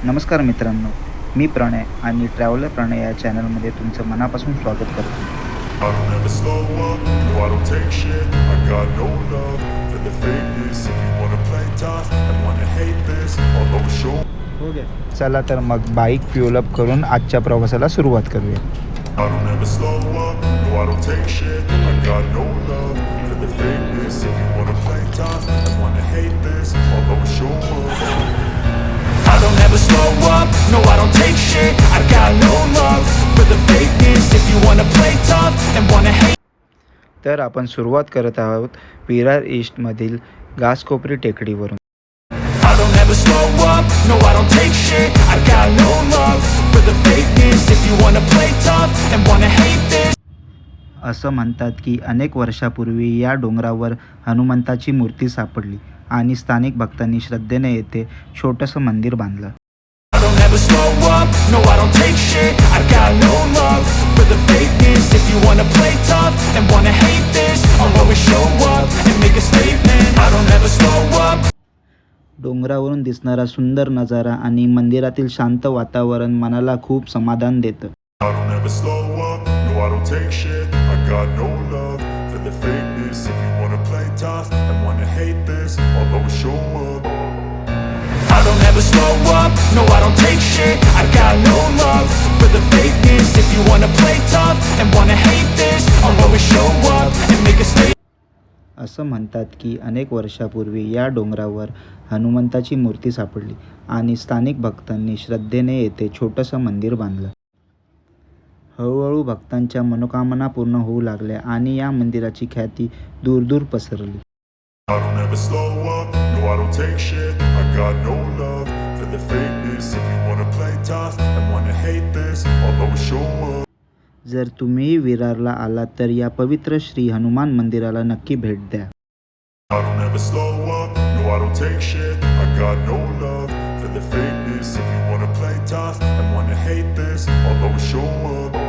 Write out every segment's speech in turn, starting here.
नमस्कार मित्रांनो, मी प्रणय आणि ट्रॅव्हलर प्रणय या चॅनलमध्ये तुमचं मनापासून स्वागत करतो. I don't ever slow up, no I don't take shit. I got no love for the fakeness. If you wanna play tough and wanna hate this, I'll always show. चला तर मग बाईक फ्युल अप करून आजच्या प्रवासाला सुरुवात करूया. I don't ever slow up, no I don't take shit. I got no love for the fakeness. If you wanna play tough and wanna hate this, I'll always show up. I don't ever slow up, no I don't take shit. I got no love for the fakeness. If you wanna play tough and wanna hate. तर आपण सुरुवात करत आहोत Virar ईस्टमधील घासकोपरी टेकडीवरून. I don't ever slow up, no I don't take shit. I got no love for the fakeness. If you wanna play tough and wanna hate this. असं म्हणतात की अनेक वर्षापूर्वी या डोंगरावर हनुमंताची मूर्ती सापडली आणि स्थानिक भक्तांनी श्रद्धेने येथे छोटंसं मंदिर बांधलं. I don't ever slow up, no I don't take shit. I got no love for the fakeness. If you wanna play tough and wanna hate this, I'll always show up and make a statement. I don't ever slow up. डोंगरावरून दिसणारा सुंदर नजारा आणि मंदिरातील शांत वातावरण मनाला खूप समाधान देतं. I don't ever slow up, no I don't take shit. I got no love for the fakeness. If you wanna play tough and wanna hate this, I'll always show up. I don't ever slow up, no I don't take shit. I got no love for the fakeness. If you wanna play tough and wanna hate this, I'll always show up and make a statement. असं म्हणतात की अनेक वर्षापूर्वी या डोंगरावर हनुमंताची मूर्ती सापडली आणि स्थानिक भक्तांनी श्रद्धेने येथे छोटंसं मंदिर बांधलं. हळूहळू भक्तांच्या मनोकामना पूर्ण होऊ लागल्या आणि या मंदिराची ख्याती दूरदूर पसरली. I don't ever slow up, no I don't take shit. I got no love for the fakeness. If you wanna play tough and wanna hate this, I'll always show up. जर तुम्ही विरारला आलात तर या पवित्र श्री हनुमान मंदिराला नक्की भेट द्या. I don't ever slow up, no I don't take shit. I got no love for the fakeness. If you wanna play tough and wanna hate this, I'll always show up.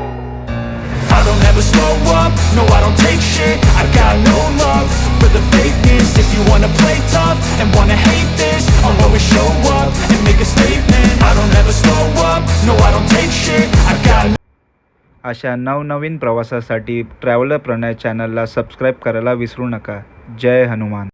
I don't ever slow up, no I don't take shit. I got no love for the fakeness. If you wanna play tough and wanna hate this, I'll always show up and make a statement. I don't ever slow up, no I don't take shit. I got अशा नवनवीन प्रवासासाठी traveller Pranay चॅनलला subscribe करायला विसरू नका. जय हनुमान.